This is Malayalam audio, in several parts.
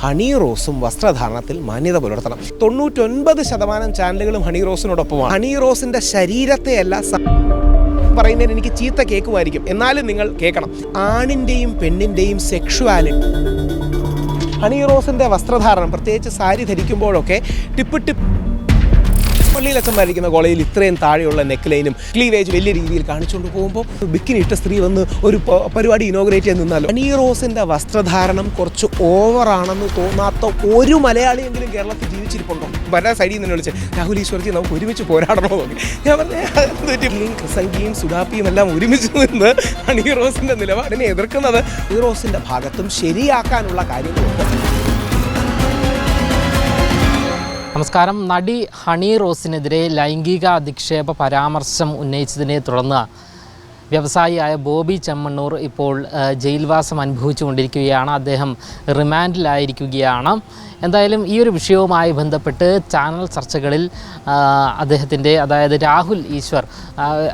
ഹണി റോസും വസ്ത്രധാരണത്തിൽ മാന്യത പുലർത്തണം. 99% ചാനലുകളും ഹണി റോസിനോടൊപ്പമാണ്. ഹണി റോസിൻ്റെ ശരീരത്തെയല്ല പറയുന്നതിന് എനിക്ക് ചീത്ത കേൾക്കുമായിരിക്കും, എന്നാലും നിങ്ങൾ കേൾക്കണം. ആണിൻ്റെയും പെണ്ണിൻ്റെയും സെക്ഷുവാലിറ്റി, ഹണി റോസിൻ്റെ വസ്ത്രധാരണം പ്രത്യേകിച്ച് സാരി ധരിക്കുമ്പോഴൊക്കെ ടിപ്പ് പള്ളിയിലച്ഛന്മാരിക്കുന്ന കോളേജിൽ ഇത്രയും താഴെയുള്ള നെക്ക് ലൈനും ക്ലീവേജ് വലിയ രീതിയിൽ കാണിച്ചുകൊണ്ട് പോകുമ്പോൾ ബിക്കിനി ഇട്ട സ്ത്രീ വന്ന് ഒരു പരിപാടി ഇനോഗ്രേറ്റ് ചെയ്ത് നിന്നാലോ. ഹണി റോസിൻ്റെ വസ്ത്രധാരണം കുറച്ച് ഓവറാണെന്ന് തോന്നാത്ത ഒരു മലയാളിയെങ്കിലും കേരളത്തിൽ ജീവിച്ചിരിപ്പുണ്ടോ? വരാ സൈഡിൽ നിന്ന് വിളിച്ച് രാഹുൽ ഈശ്വർജി നമുക്ക് ഒരുമിച്ച് പോരാടണോ നോക്കി. ഞാൻ പറഞ്ഞ സംഖ്യയും സുഡാപ്പിയും എല്ലാം ഒരുമിച്ച് നിന്ന് ഹണി റോസിൻ്റെ നിലപാടിനെ എതിർക്കുന്നത് ഹണി റോസിൻ്റെ ഭാഗത്തും ശരിയാക്കാനുള്ള കാര്യങ്ങളുണ്ട്. നമസ്കാരം. നടി ഹണി റോസിനെതിരെ ലൈംഗിക അധിക്ഷേപ പരാമർശം ഉന്നയിച്ചതിനെ തുടർന്ന് വ്യവസായിയായ ബോബി ചെമ്മണ്ണൂർ ഇപ്പോൾ ജയിൽവാസം അനുഭവിച്ചുകൊണ്ടിരിക്കുകയാണ്. അദ്ദേഹം റിമാൻഡിലായിരിക്കുകയാണ്. എന്തായാലും ഈ ഒരു വിഷയവുമായി ബന്ധപ്പെട്ട് ചാനൽ ചർച്ചകളിൽ അദ്ദേഹത്തിൻ്റെ, അതായത് രാഹുൽ ഈശ്വർ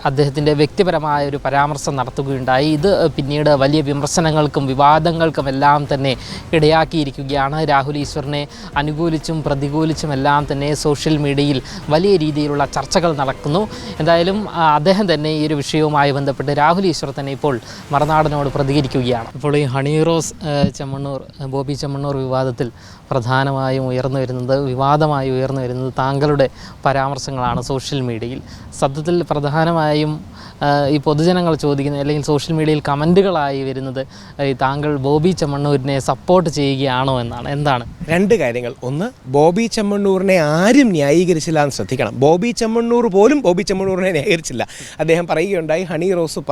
അദ്ദേഹത്തിൻ്റെ വ്യക്തിപരമായ ഒരു പരാമർശം നടത്തുകയുണ്ടായി. ഇത് പിന്നീട് വലിയ വിമർശനങ്ങൾക്കും വിവാദങ്ങൾക്കും എല്ലാം തന്നെ ഇടയാക്കിയിരിക്കുകയാണ്. രാഹുൽ ഈശ്വറിനെ അനുകൂലിച്ചും പ്രതികൂലിച്ചും എല്ലാം തന്നെ സോഷ്യൽ മീഡിയയിൽ വലിയ രീതിയിലുള്ള ചർച്ചകൾ നടക്കുന്നു. എന്തായാലും അദ്ദേഹം തന്നെ ഈ ഒരു വിഷയവുമായി ബന്ധപ്പെട്ട് രാഹുൽ ഈശ്വർ തന്നെ ഇപ്പോൾ മറുനാടനോട് പ്രതികരിക്കുകയാണ്. ഇപ്പോൾ ഈ ഹണി റോസ് ബോബി ചെമ്മണ്ണൂർ വിവാദത്തിൽ പ്രധാനമായും വിവാദമായി ഉയർന്നു വരുന്നത് താങ്കളുടെ പരാമർശങ്ങളാണ് സോഷ്യൽ മീഡിയയിൽ. സത്യത്തിൽ പ്രധാനമായും ഈ പൊതുജനങ്ങൾ ചോദിക്കുന്നത്, അല്ലെങ്കിൽ സോഷ്യൽ മീഡിയയിൽ കമൻറ്റുകളായി വരുന്നത് താങ്കൾ ബോബി ചെമ്മണ്ണൂരിനെ സപ്പോർട്ട് ചെയ്യുകയാണോ എന്നാണ്. എന്താണ്? രണ്ട് കാര്യങ്ങൾ. ഒന്ന്, ബോബി ചെമ്മണ്ണൂരിനെ ആരും ന്യായീകരിച്ചില്ല എന്ന് ശ്രദ്ധിക്കണം. ബോബി ചെമ്മണ്ണൂർ പോലും ബോബി ചെമ്മണ്ണൂരിനെ ന്യായീകരിച്ചില്ല. അദ്ദേഹം പറയുകയുണ്ടായി ഹണി റോസ്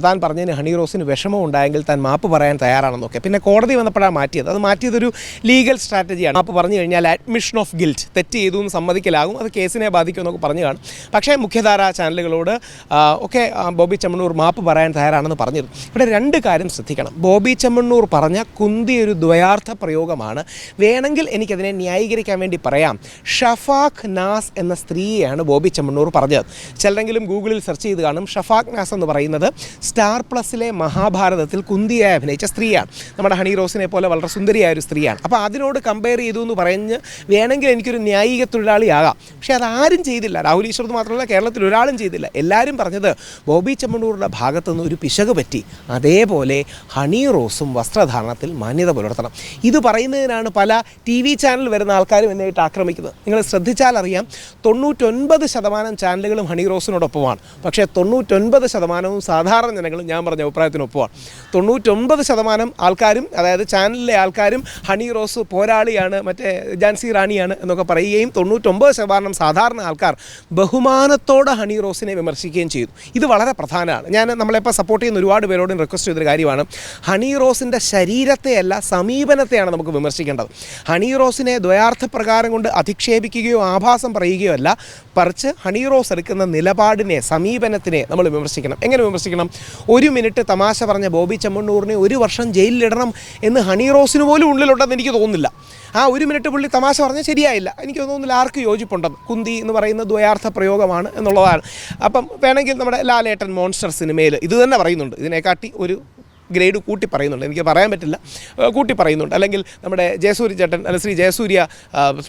താൻ പറഞ്ഞതിന് ഹണി റോസിന് വിഷമം ഉണ്ടായെങ്കിൽ താൻ മാപ്പ് പറയാൻ തയ്യാറാണെന്നൊക്കെ. പിന്നെ കോടതി വന്നപ്പോഴാണ് മാറ്റിയത്. അത് മാറ്റിയതൊരു ലീഗൽ സ്ട്രാറ്റജിയാണ്. മാപ്പ് പറഞ്ഞു കഴിഞ്ഞാൽ അഡ്മിഷൻ ഓഫ് ഗിൽറ്റ്, തെറ്റ് ചെയ്തു എന്ന് സമ്മതിക്കലാകും, അത് കേസിനെ ബാധിക്കുമെന്നൊക്കെ പറഞ്ഞു കാണും. പക്ഷേ മുഖ്യധാരാ ചാനലുകളോട് ഒക്കെ ബോബി ചെമ്മണ്ണൂർ മാപ്പ് പറയാൻ തയ്യാറാണെന്ന് പറഞ്ഞിരുന്നു. ഇവിടെ രണ്ട് കാര്യം ശ്രദ്ധിക്കണം. ബോബി ചെമ്മണ്ണൂർ പറഞ്ഞ കുന്തിയൊരു ദ്വയാർത്ഥ പ്രയോഗമാണ്. വേണമെങ്കിൽ എനിക്കതിനെ ന്യായീകരിക്കാൻ വേണ്ടി പറയാം. ഷഫാഖ് നാസ് എന്ന സ്ത്രീയെയാണ് ബോബി ചെമ്മണ്ണൂർ പറഞ്ഞത്. ചിലരെങ്കിലും ഗൂഗിളിൽ സെർച്ച് ചെയ്ത് കാണും. ഷഫാഖ് നാസ് എന്ന് പറയുന്നത് സ്റ്റാർ പ്ലസിലെ മഹാഭാരതത്തിൽ കുന്തിയായി അഭിനയിച്ച സ്ത്രീയാണ്. നമ്മുടെ ഹണി റോസിനെ പോലെ വളരെ സുന്ദരിയായ ഒരു സ്ത്രീയാണ്. അപ്പോൾ അതിനോട് കമ്പയർ ചെയ്തു എന്ന് പറഞ്ഞ് വേണമെങ്കിൽ എനിക്കൊരു ന്യായിക തൊഴിലാളിയാകാം. പക്ഷേ അതാരും ചെയ്തില്ല. രാഹുൽ ഈശ്വർ മാത്രമല്ല, കേരളത്തിൽ ഒരാളും ചെയ്തില്ല. എല്ലാവരും പറഞ്ഞത് ബോബി ചെമ്മണ്ണൂരിൻ്റെ ഭാഗത്തുനിന്ന് ഒരു പിശക് പറ്റി. അതേപോലെ ഹണി റോസും വസ്ത്രധാരണത്തിൽ മാന്യത പുലർത്തണം. ഇത് പറയുന്നതിനാണ് പല TV ചാനൽ വരുന്ന ആൾക്കാരും എന്നായിട്ട് ആക്രമിക്കുന്നത്. നിങ്ങൾ ശ്രദ്ധിച്ചാൽ അറിയാം, 99% ചാനലുകളും ഹണി റോസിനോടൊപ്പമാണ്. പക്ഷേ 99% സാധാരണ ജനങ്ങളും ഞാൻ പറഞ്ഞ അഭിപ്രായത്തിനൊപ്പമാണ്. 99% ആൾക്കാരും, അതായത് ചാനലിലെ ആൾക്കാരും ഹണി റോസ് പോരാളിയാണ്, മറ്റേ ജാൻസി റാണിയാണ് എന്നൊക്കെ പറയുകയും 99% സാധാരണ ആൾക്കാർ ബഹുമാനത്തോടെ ഹണി റോസിനെ വിമർശിക്കുകയും ചെയ്തു. ഇത് വളരെ പ്രധാനമാണ്. നമ്മളിപ്പോൾ സപ്പോർട്ട് ചെയ്യുന്ന ഒരുപാട് പേരോടും റിക്വസ്റ്റ് ചെയ്തൊരു കാര്യമാണ്. ഹണി റോസിൻ്റെ ശരീരത്തെയല്ല സമീപനത്തെയാണ് നമുക്ക് വിമർശിക്കേണ്ടത്. ഹണി റോസിനെ ദ്വയാർത്ഥ പ്രകാരം കൊണ്ട് അധിക്ഷേപിക്കുകയോ ആഭാസം പറയുകയോ അല്ല, പറിച്ച് ഹണി റോസ് എടുക്കുന്ന നിലപാടിനെ, സമീപനത്തിനെ നമ്മൾ വിമർശിക്കണം. എങ്ങനെ വിമർശിക്കണം? 1 മിനിറ്റ് തമാശ പറഞ്ഞ ബോബി ചെമ്മണ്ണൂറിനെ 1 വർഷം ജയിലിലിടണം എന്ന് ഹണി റോസിന് പോലും ഉള്ളിലുണ്ടെന്ന് എനിക്ക് തോന്നുന്നില്ല. ആ 1 മിനിറ്റ് പുള്ളി തമാശ പറഞ്ഞാൽ ശരിയായില്ല. എനിക്ക് തോന്നുന്നില്ല ആർക്ക് യോജിപ്പുണ്ടെന്ന്. കുന്തി എന്ന് പറയുന്ന ദ്വയാർത്ഥ പ്രയോഗമാണ് എന്നുള്ളതാണ്. അപ്പം വേണമെങ്കിൽ നമ്മുടെ ലാലേട്ടൻ മോൺസ്റ്റർ സിനിമയിൽ ഇത് തന്നെ പറയുന്നുണ്ട്. ഇതിനെക്കാട്ടി ഒരു ഗ്രേഡ് കൂട്ടി പറയുന്നുണ്ട്, എനിക്ക് പറയാൻ പറ്റില്ല, കൂട്ടി പറയുന്നുണ്ട്. അല്ലെങ്കിൽ നമ്മുടെ ജയസൂര്യ ചേട്ടൻ, അല്ല ശ്രീ ജയസൂര്യ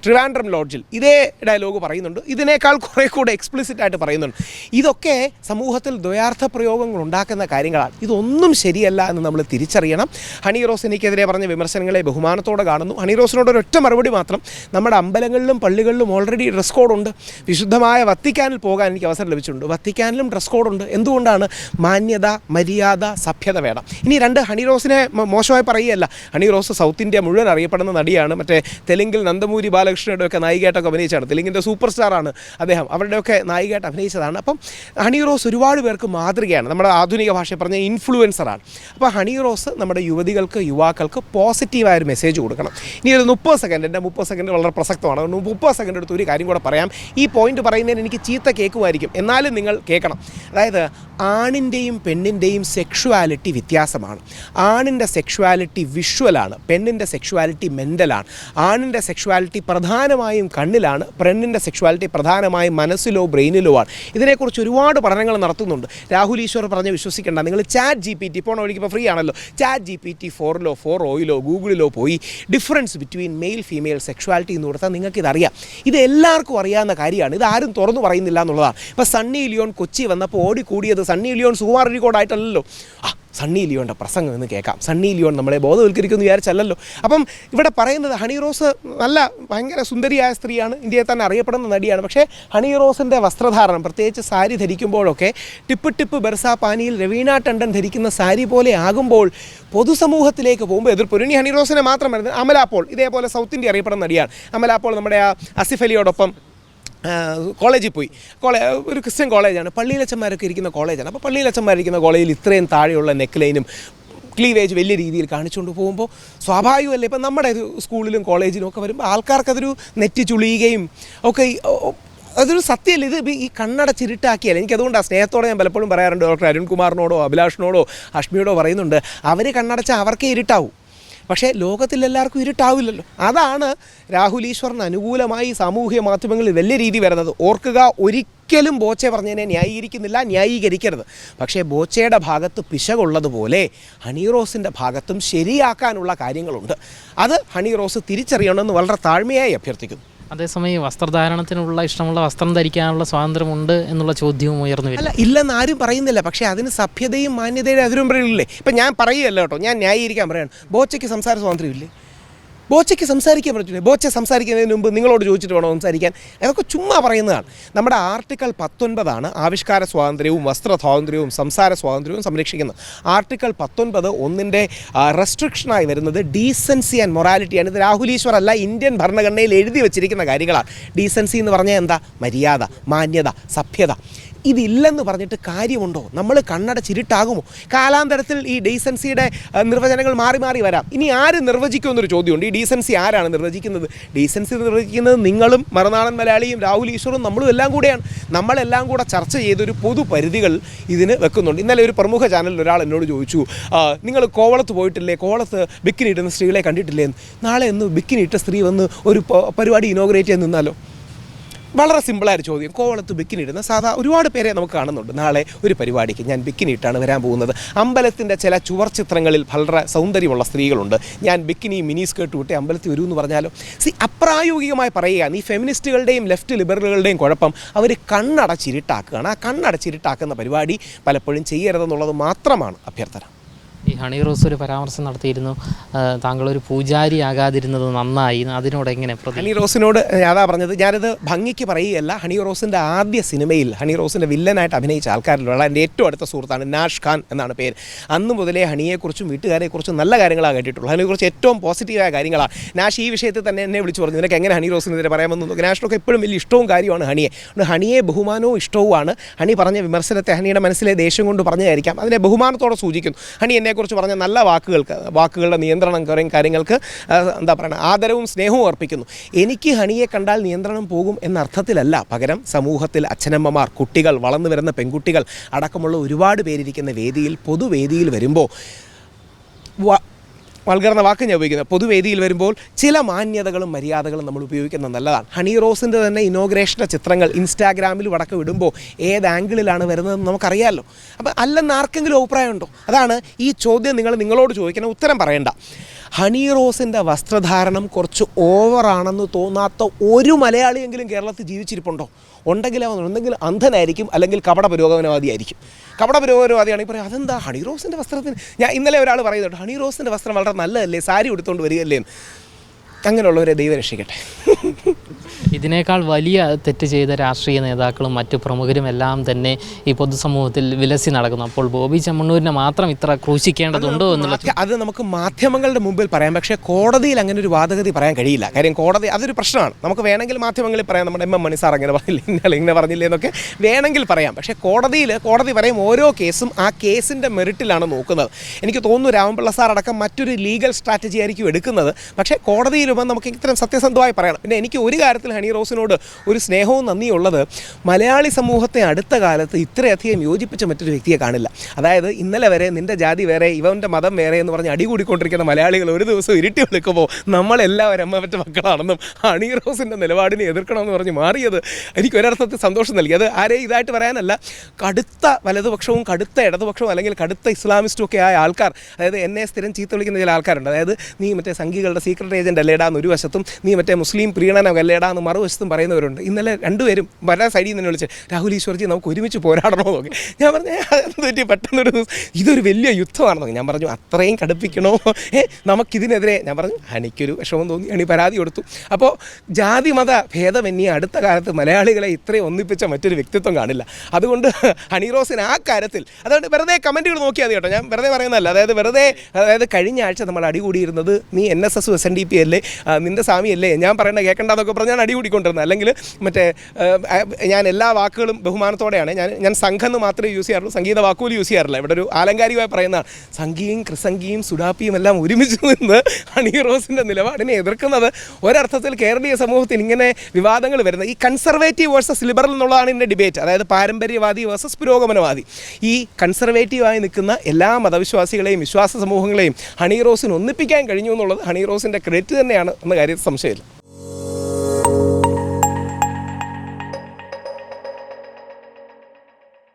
ട്രിവാൻഡ്രം ലോഡ്ജിൽ ഇതേ ഡയലോഗ് പറയുന്നുണ്ട്. ഇതിനേക്കാൾ കുറേ കൂടെ എക്സ്പ്ലിസിറ്റായിട്ട് പറയുന്നുണ്ട്. ഇതൊക്കെ സമൂഹത്തിൽ ദ്വയാർത്ഥ പ്രയോഗങ്ങൾ ഉണ്ടാക്കുന്ന കാര്യങ്ങളാണ്. ഇതൊന്നും ശരിയല്ല എന്ന് നമ്മൾ തിരിച്ചറിയണം. ഹണി റോസ് എനിക്കെതിരെ പറഞ്ഞ വിമർശനങ്ങളെ ബഹുമാനത്തോടെ കാണുന്നു. ഹണി റോസിനോട് ഒരൊറ്റ മറുപടി മാത്രം. നമ്മുടെ അമ്പലങ്ങളിലും പള്ളികളിലും ഓൾറെഡി ഡ്രസ് കോഡുണ്ട്. വിശുദ്ധമായ വത്തിക്കാനിൽ പോകാൻ എനിക്ക് അവസരം ലഭിച്ചിട്ടുണ്ട്. വത്തിക്കാനിലും ഡ്രസ് കോഡുണ്ട്. എന്തുകൊണ്ടാണ്? മാന്യത, മര്യാദ, സഭ്യത വേണം. ഇനി രണ്ട്, ഹണി റോസിനെ മോശമായി പറയുകയല്ല. ഹണി റോസ് സൗത്ത് ഇന്ത്യ മുഴുവൻ അറിയപ്പെടുന്ന നടിയാണ്. മറ്റേ തെലുങ്കിൽ നന്ദമൂരി ബാലകൃഷ്ണയുടെ ഒക്കെ നായികയായിട്ടൊക്കെ അഭിനയിച്ചതാണ്. തെലുങ്കിൻ്റെ സൂപ്പർ സ്റ്റാറാണ് അദ്ദേഹം. അവരുടെയൊക്കെ നായികയായിട്ട് അഭിനയിച്ചതാണ്. അപ്പം ഹണി റോസ് ഒരുപാട് പേർക്ക് മാതൃകയാണ്. നമ്മുടെ ആധുനിക ഭാഷയിൽ പറഞ്ഞ ഇൻഫ്ലുവൻസറാണ്. അപ്പോൾ ഹണി റോസ് നമ്മുടെ യുവതികൾക്ക്, യുവാക്കൾക്ക് പോസിറ്റീവായൊരു മെസ്സേജ് കൊടുക്കണം. ഇനി ഒരു 30 സെക്കൻഡ്, എൻ്റെ 30 സെക്കൻഡ് വളരെ പ്രസക്തമാണ്. 30 സെക്കൻഡ് എടുത്ത് ഒരു കാര്യം കൂടെ പറയാം. ഈ പോയിന്റ് പറയുന്നതിന് എനിക്ക് ചീത്ത കേൾക്കുമായിരിക്കും, എന്നാലും നിങ്ങൾ കേൾക്കണം. അതായത് ആണിൻ്റെയും പെണ്ണിൻ്റെയും സെക്ഷുവാലിറ്റി വ്യത്യാസമാണ്. വ്യത്യസ്തമാണ്. ആണിൻ്റെ സെക്ഷുവാലിറ്റി വിഷ്വലാണ്, പെണ്ണിൻ്റെ സെക്ഷുവാലിറ്റി മെൻ്റലാണ്. ആണിൻ്റെ സെക്ഷുവാലിറ്റി പ്രധാനമായും കണ്ണിലാണ്, പെണ്ണിൻ്റെ സെക്ഷുവാലിറ്റി പ്രധാനമായും മനസ്സിലോ ബ്രെയിനിലോ ആണ്. ഇതിനെക്കുറിച്ച് ഒരുപാട് പഠനങ്ങൾ നടത്തുന്നുണ്ട്. രാഹുൽ ഈശ്വർ പറഞ്ഞ് വിശ്വസിക്കേണ്ട. നിങ്ങൾ ChatGPT പോണ വഴിക്ക് ഇപ്പോൾ ഫ്രീ ആണല്ലോ, ChatGPT 4 4Oയിലോ ഗൂഗിളിലോ പോയി difference between male female sexuality എന്ന് കൊടുത്താൽ നിങ്ങൾക്കിതറിയാം. ഇത് എല്ലാവർക്കും അറിയാവുന്ന കാര്യമാണ്. ഇത് ആരും തുറന്നു പറയുന്നില്ല എന്നുള്ളതാണ്. ഇപ്പോൾ സണ്ണി ലിയോൺ കൊച്ചി വന്നപ്പോൾ ഓടിക്കൂടിയത് സണ്ണി ലിയോൺ സുകുമാർ അഴീക്കോടായിട്ടല്ലല്ലോ. സണ്ണി ലിയോൻ്റെ പ്രസംഗം എന്ന് കേൾക്കാം, സണ്ണി ലിയോൺ നമ്മളെ ബോധവൽക്കരിക്കുമെന്ന് വിചാരിച്ചല്ലോ. അപ്പം ഇവിടെ പറയുന്നത് ഹണി റോസ് നല്ല ഭയങ്കര സുന്ദരിയായ സ്ത്രീയാണ്, ഇന്ത്യയിൽ തന്നെ അറിയപ്പെടുന്ന നടിയാണ്. പക്ഷേ ഹണി റോസിൻ്റെ വസ്ത്രധാരണം, പ്രത്യേകിച്ച് സാരി ധരിക്കുമ്പോഴൊക്കെ ടിപ്പ് ബെർസാ പാനിയിൽ രവീണ ടണ്ടൻ ധരിക്കുന്ന സാരി പോലെ ആകുമ്പോൾ പൊതുസമൂഹത്തിലേക്ക് പോകുമ്പോൾ എതിർപ്പ്. ഇനി ഹണി റോസിനെ മാത്രം വരുന്നത് അമല പോൾ, ഇതേപോലെ സൗത്ത് ഇന്ത്യ അറിയപ്പെടുന്ന നടിയാണ്. അമല പോൾ നമ്മുടെ ആസിഫ് അലിയോടൊപ്പം കോളേജിൽ പോയി. ഒരു ക്രിസ്ത്യൻ കോളേജാണ്, പള്ളിയിലച്ചന്മാരൊക്കെ ഇരിക്കുന്ന കോളേജാണ്. അപ്പോൾ പള്ളിയിലച്ചന്മാരിരിക്കുന്ന കോളേജിൽ ഇത്രയും താഴെയുള്ള നെക്ക് ലൈനും ക്ലീവേജ് വലിയ രീതിയിൽ കാണിച്ചുകൊണ്ട് പോകുമ്പോൾ സ്വാഭാവികമല്ലേ. ഇപ്പം നമ്മുടെ സ്കൂളിലും കോളേജിലും ഒക്കെ വരുമ്പോൾ ആൾക്കാർക്കതൊരു നെറ്റി ചുളിയുകയും ഒക്കെ അതൊരു സത്യമല്ല. ഇത് ഈ കണ്ണടച്ചിരുട്ടാക്കിയാൽ എനിക്കതുകൊണ്ടാണ് സ്നേഹത്തോടെ ഞാൻ പലപ്പോഴും പറയാറുണ്ട്. ഡോക്ടർ അരുൺകുമാറിനോടോ അഭിലാഷിനോടോ അഷ്മിയോടോ പറയുന്നുണ്ട്, അവർ കണ്ണടച്ചാൽ അവർക്കേ ഇരുട്ടാവും, പക്ഷേ ലോകത്തിലെല്ലാവർക്കും ഇരുട്ടാവില്ലല്ലോ. അതാണ് രാഹുൽ ഈശ്വറിന് അനുകൂലമായി സാമൂഹ്യ മാധ്യമങ്ങളിൽ വലിയ രീതി വരുന്നത്. ഓർക്കുക, ഒരിക്കലും ബോച്ചെ പറഞ്ഞതിനെ ന്യായീകരിക്കുന്നില്ല, ന്യായീകരിക്കരുത്. പക്ഷേ ബോച്ചയുടെ ഭാഗത്ത് പിശകുള്ളതുപോലെ ഹണി റോസിൻ്റെ ഭാഗത്തും ശരിയാക്കാനുള്ള കാര്യങ്ങളുണ്ട്. അത് ഹണി റോസ് തിരിച്ചറിയണമെന്ന് വളരെ താഴ്മയായി അഭ്യർത്ഥിക്കുന്നു. അതേസമയം വസ്ത്രധാരണത്തിനുള്ള ഇഷ്ടമുള്ള വസ്ത്രം ധരിക്കാനുള്ള സ്വാതന്ത്ര്യമുണ്ട് എന്നുള്ള ചോദ്യവും ഉയർന്നു വരും. അല്ല, ഇല്ലെന്ന് ആരും പറയുന്നില്ല. പക്ഷേ അതിന് സഭ്യതയും മാന്യതയുടെ അതിരുമ്പില്ലേ. ഇപ്പം ഞാൻ പറയുകയല്ല കേട്ടോ, ഞാൻ ന്യായീകരിക്കാൻ പറയാണ്. ബോച്ചയ്ക്ക് സംസാര സ്വാതന്ത്ര്യമില്ലേ? ബോച്ചയ്ക്ക് സംസാരിക്കാൻ പറ്റില്ലേ? ബോച്ച സംസാരിക്കുന്നതിന് മുമ്പ് നിങ്ങളോട് ചോദിച്ചിട്ട് വേണോ സംസാരിക്കാൻ? അതൊക്കെ ചുമ്മാ പറയുന്നതാണ്. നമ്മുടെ ആർട്ടിക്കിൾ 19 ആവിഷ്കാര സ്വാതന്ത്ര്യവും വസ്ത്ര സ്വാതന്ത്ര്യവും സംസാര സ്വാതന്ത്ര്യവും സംരക്ഷിക്കുന്നത്. ആർട്ടിക്കിൾ 19 റെസ്ട്രിക്ഷനായി വരുന്നത് ഡീസൻസി ആൻഡ് മൊറാലിറ്റിയാണ്. ഇത് രാഹുൽ ഈശ്വർ അല്ല, ഇന്ത്യൻ ഭരണഘടനയിൽ എഴുതി വെച്ചിരിക്കുന്ന കാര്യങ്ങളാണ്. ഡീസൻസി എന്ന് പറഞ്ഞാൽ എന്താ? മര്യാദ, മാന്യത, സഭ്യത. ഇതില്ലെന്ന് പറഞ്ഞിട്ട് കാര്യമുണ്ടോ? നമ്മൾ കണ്ണടച്ചിരുട്ടാകുമോ? കാലാന്തരത്തിൽ ഈ ഡീസൻസിയുടെ നിർവചനങ്ങൾ മാറി മാറി വരാം. ഇനി ആര് നിർവചിക്കുമെന്നൊരു ചോദ്യമുണ്ട്. ഈ ഡീസൻസി ആരാണ് നിർവചിക്കുന്നത്? ഡീസൻസി നിർവചിക്കുന്നത് നിങ്ങളും മറുനാടൻ മലയാളിയും രാഹുൽ ഈശ്വറും നമ്മളും എല്ലാം കൂടെയാണ്. നമ്മളെല്ലാം കൂടെ ചർച്ച ചെയ്തൊരു പൊതുപരിധികൾ ഇതിന് വെക്കുന്നുണ്ട്. ഇന്നലെ ഒരു പ്രമുഖ ചാനലിൽ ഒരാൾ എന്നോട് ചോദിച്ചു, നിങ്ങൾ കോവളത്ത് പോയിട്ടില്ലേ? കോവളത്ത് ബിക്കിനി ഇടുന്ന സ്ത്രീകളെ കണ്ടിട്ടില്ലേ? നാളെ ഒന്ന് ബിക്കിനി ഇട്ട സ്ത്രീ വന്ന് ഒരു പരിപാടി ഇനോഗ്രേറ്റ് ചെയ്ത് നിന്നാലോ? വളരെ സിമ്പിളായൊരു ചോദ്യം. കോവളത്ത് ബിക്കിനി ഇടുന്ന ഒരുപാട് പേരെ നമുക്ക് കാണുന്നുണ്ട്. നാളെ ഒരു പരിപാടിക്ക് ഞാൻ ബിക്കിനി ഇട്ടാണ് വരാൻ പോകുന്നത്. അമ്പലത്തിൻ്റെ ചില ചുവർ ചിത്രങ്ങളിൽ വളരെ സൗന്ദര്യമുള്ള സ്ത്രീകളുണ്ട്. ഞാൻ ബിക്കിനി മിനി സ്കേർട്ട് വിട്ട് അമ്പലത്തിൽ വരൂ എന്ന് പറഞ്ഞാലോ? അപ്രായോഗികമായി പറയുകയാണ്. ഈ ഫെമിനിസ്റ്റുകളുടെയും ലെഫ്റ്റ് ലിബറലുകളുടെയും കുഴപ്പം, അവർ കണ്ണടച്ചിരുട്ടാക്കുകയാണ്. ആ കണ്ണടച്ചിരുട്ടാക്കുന്ന പരിപാടി പലപ്പോഴും ചെയ്യരുതെന്നുള്ളത് മാത്രമാണ് അഭ്യർത്ഥന. ഈ ഹണി റോസ് ഒരു പരാമർശം നടത്തിയിരുന്നു, താങ്കളൊരു പൂജാരിയാകാതിരുന്നത് നന്നായി. അതിനോട് എങ്ങനെ? ഹണി റോസിനോട് അതാ പറഞ്ഞത്. ഞാനത് ഭംഗിക്ക് പറയുകയല്ല. ഹണി റോസിൻ്റെ ആദ്യ സിനിമയിൽ ഹണി റോസിൻ്റെ വില്ലനായിട്ട് അഭിനയിച്ച ആൾക്കാരിലുള്ള എൻ്റെ ഏറ്റവും അടുത്ത സുഹൃത്താണ് നാഷ് ഖാൻ എന്നാണ് പേര്. അന്ന് മുതലേ ഹണിയെക്കുറിച്ചും വീട്ടുകാരെക്കുറിച്ചും നല്ല കാര്യങ്ങളാണ് കേട്ടിട്ടുള്ളത്. ഹണിയെക്കുറിച്ച് ഏറ്റവും പോസിറ്റീവായ കാര്യങ്ങളാണ്. നാഷ് ഈ വിഷയത്തിൽ തന്നെ എന്നെ വിളിച്ചു പറഞ്ഞു, നിനക്ക് എങ്ങനെ ഹണി റോസിനെതിരെ പറയാമെന്ന് നോക്കി. നാഷിനൊക്കെ എപ്പോഴും വലിയ ഇഷ്ടവും കാര്യമാണ് ഹണിയെ. ഹണിയെ ബഹുമാനവും ഇഷ്ടവുമാണ്. ഹണി പറഞ്ഞ വിമർശനത്തെ ഹണിയുടെ മനസ്സിലെ ദേഷ്യം കൊണ്ട് പറഞ്ഞതായിരിക്കാം, അതിനെ ബഹുമാനത്തോടെ സൂചിക്കുന്നു. ഹണി എന്നെക്കുറിച്ച് പറഞ്ഞ നല്ല വാക്കുകളുടെ നിയന്ത്രണം കാര്യങ്ങൾക്ക് എന്താ പറയുക, ആദരവും സ്നേഹവും അർപ്പിക്കുന്നു. എനിക്ക് ഹണിയെ കണ്ടാൽ നിയന്ത്രണം പോകും എന്ന അർത്ഥത്തിലല്ല. പകരം സമൂഹത്തിൽ അച്ഛനമ്മമാർ, കുട്ടികൾ, വളർന്നു വരുന്ന പെൺകുട്ടികൾ അടക്കമുള്ള ഒരുപാട് പേരിരിക്കുന്ന വേദിയിൽ, പൊതുവേദിയിൽ വരുമ്പോൾ വൾഗർന്ന വാക്ക് ഞാൻ ഉപയോഗിക്കുന്നത്, പൊതുവേദിയിൽ വരുമ്പോൾ ചില മാന്യതകളും മര്യാദകളും നമ്മൾ ഉപയോഗിക്കുന്നത് നല്ലതാണ്. ഹണി റോസിൻ്റെ തന്നെ ഇനോഗ്രേഷൻ്റെ ചിത്രങ്ങൾ ഇൻസ്റ്റാഗ്രാമിൽ അടക്കം ഇടുമ്പോൾ ഏത് ആംഗിളിലാണ് വരുന്നതെന്ന് നമുക്കറിയാമല്ലോ. അപ്പോൾ അല്ലെന്ന് ആർക്കെങ്കിലും അഭിപ്രായമുണ്ടോ? അതാണ് ഈ ചോദ്യം നിങ്ങളോട് ചോദിക്കണം, ഉത്തരം പറയണ്ട. ഹണി റോസിൻ്റെ വസ്ത്രധാരണം കുറച്ച് ഓവറാണെന്ന് തോന്നാത്ത ഒരു മലയാളിയെങ്കിലും കേരളത്തിൽ ജീവിച്ചിരിപ്പുണ്ടോ? ഒന്നെങ്കിൽ അന്ധനായിരിക്കും, അല്ലെങ്കിൽ കപട പുരോഗമനവാദിയായിരിക്കും. കപട പുരോഗമനവാദിയാണെങ്കിൽ പറയാം, അതെന്താ ഹണി റോസിൻ്റെ വസ്ത്രത്തിന്? ഞാൻ ഇന്നലെ ഒരാൾ പറയുന്നുണ്ട്, ഹണി റോസിൻ്റെ വസ്ത്രം വളരെ നല്ലതല്ലേ, സാരി ഉടുത്തുകൊണ്ട് വരികയല്ലേ. അങ്ങനെയുള്ളവരെ ദൈവം രക്ഷിക്കട്ടെ. ഇതിനേക്കാൾ വലിയ തെറ്റ് ചെയ്ത രാഷ്ട്രീയ നേതാക്കളും മറ്റു പ്രമുഖരും എല്ലാം തന്നെ ഈ പൊതുസമൂഹത്തിൽ വിലസി നടക്കുന്നു. അപ്പോൾ ബോബി ചെമ്മണ്ണൂരിനെ മാത്രം ഇത്ര ക്രൂശിക്കേണ്ടതുണ്ടോ എന്നുള്ളത് അത് നമുക്ക് മാധ്യമങ്ങളുടെ മുമ്പിൽ പറയാം. പക്ഷേ കോടതിയിൽ അങ്ങനെ ഒരു വാദഗതി പറയാൻ കഴിയില്ല. കാര്യം കോടതി അതൊരു പ്രശ്നമാണ്. നമുക്ക് വേണമെങ്കിൽ മാധ്യമങ്ങളിൽ പറയാം, നമ്മുടെ MM മണി സാർ അങ്ങനെ പറഞ്ഞില്ല, ഇങ്ങനെ പറഞ്ഞില്ലേ എന്നൊക്കെ വേണമെങ്കിൽ പറയാം. പക്ഷേ കോടതി പറയും ഓരോ കേസും ആ കേസിൻ്റെ മെറിറ്റിലാണ് നോക്കുന്നത്. എനിക്ക് തോന്നുന്നു രാമപിള്ള സാർ അടക്കം മറ്റൊരു ലീഗൽ സ്ട്രാറ്റജി ആയിരിക്കും എടുക്കുന്നത്. പക്ഷേ കോടതിയിൽ രൂപ നമുക്ക് ഇത്തരം സത്യസന്ധമായി പറയണം. പിന്നെ എനിക്ക് ഒരു കാര്യത്തിൽ ഹണി റോസിനോട് ഒരു സ്നേഹവും നന്ദിയുള്ളത്, മലയാളി സമൂഹത്തെ അടുത്ത കാലത്ത് ഇത്രയധികം യോജിപ്പിച്ച മറ്റൊരു വ്യക്തിയെ കാണില്ല. അതായത് ഇന്നലെ വരെ നിൻ്റെ ജാതി വേറെ ഇവൻ്റെ മതം വേറെ എന്ന് പറഞ്ഞ് അടികൂടിക്കൊണ്ടിരിക്കുന്ന മലയാളികൾ ഒരു ദിവസം ഇരുട്ടി വിളിക്കുമ്പോൾ നമ്മളെല്ലാവരും അമ്മ മക്കളാണെന്നും ഹണി റോസിൻ്റെ നിലപാടിനെ എതിർക്കണമെന്ന് പറഞ്ഞ് മാറിയത് എനിക്ക് ഒരർത്ഥത്തിൽ സന്തോഷം നൽകി. അത് ആരെയും ഇതായിട്ട് പറയാനല്ല, കടുത്ത വലതുപക്ഷവും കടുത്ത ഇടതുപക്ഷവും അല്ലെങ്കിൽ കടുത്ത ഇസ്ലാമിസ്റ്റും ഒക്കെ ആയ ആൾക്കാർ, അതായത് എന്നെ സ്ഥിരം ചീത്ത വിളിക്കുന്ന ചില ആൾക്കാരുണ്ട്. അതായത് നീ മറ്റേ സംഘികളുടെ സീക്രട്ട് ഏജൻറ്റ് അല്ലേടാന്ന് ഒരു വശത്തും നീ മറ്റേ മുസ്ലിം പ്രീണനം അല്ലേടാന്ന് മറുവശത്തും പറയുന്നവരുണ്ട്. ഇന്നലെ രണ്ടുപേരും പല സൈഡിൽ നിന്ന് വിളിച്ച് രാഹുൽ ഈശ്വർജി നമുക്ക് ഒരുമിച്ച് പോരാടണോ നോക്കി. ഞാൻ പറഞ്ഞു അതെന്തുപറ്റി പെട്ടെന്നൊരു ഇതൊരു വലിയ യുദ്ധമാണെന്ന്. ഞാൻ പറഞ്ഞു അത്രയും കടുപ്പിക്കണോ, നമുക്കിതിനെതിരെ. ഞാൻ പറഞ്ഞു ഹണിക്കൊരു വിഷമം തോന്നി, ഹണി പരാതി കൊടുത്തു. അപ്പോൾ ജാതി മത ഭേദമന്യേ അടുത്ത കാലത്ത് മലയാളികളെ ഇത്രയും ഒന്നിപ്പിച്ച മറ്റൊരു വ്യക്തിത്വം കാണില്ല. അതുകൊണ്ട് ഹണി റോസിന് ആ കാര്യത്തിൽ, അതുകൊണ്ട് വെറുതെ കമൻറ്റുകൾ നോക്കിയാൽ മതി കേട്ടോ, ഞാൻ വെറുതെ പറയുന്നതല്ല. അതായത് കഴിഞ്ഞ ആഴ്ച നമ്മൾ അടികൂടിയിരുന്നത് നീ NSS SNDP അല്ലേ, നിൻ്റെ സ്വാമിയല്ലേ, ഞാൻ പറയേണ്ട കേൾക്കേണ്ടതൊക്കെ പറഞ്ഞ് ഞാൻ അടികൂടിക്കൊണ്ടിരുന്നത്. അല്ലെങ്കിൽ മറ്റേ ഞാൻ എല്ലാ വാക്കുകളും ബഹുമാനത്തോടെയാണ് ഞാൻ സംഘം എന്ന് മാത്രമേ യൂസ് ചെയ്യാറുള്ളൂ, സംഗീത വാക്കുകൾ യൂസ് ചെയ്യാറില്ല. ഇവിടെ ഒരു ആലങ്കാരികമായി പറയുന്നതാണ്. സംഘിയും ക്രിസംഗിയും സുഡാപ്പിയും എല്ലാം ഒരുമിച്ച് നിന്ന് ഹണി റോസിൻ്റെ നിലപാടിനെ എതിർക്കുന്നത് ഒരർത്ഥത്തിൽ കേരളീയ സമൂഹത്തിൽ ഇങ്ങനെ വിവാദങ്ങൾ വരുന്നത് ഈ കൺസർവേറ്റീവ് വേഴ്സസ് ലിബറൽ എന്നുള്ളതാണ് ഇതിൻ്റെ ഡിബേറ്റ്. അതായത് പാരമ്പര്യവാദി വേഴ്സസ് പുരോഗമനവാദി. ഈ കൺസർവേറ്റീവായി നിൽക്കുന്ന എല്ലാ മതവിശ്വാസികളെയും വിശ്വാസ സമൂഹങ്ങളെയും ഹണി റോസിന് ഒന്നിപ്പിക്കാൻ കഴിഞ്ഞു എന്നുള്ളത് ഹണി റോസിൻ്റെ ക്രെഡിറ്റ് തന്നെയാണ് എന്ന കാര്യത്തിൽ സംശയമില്ല.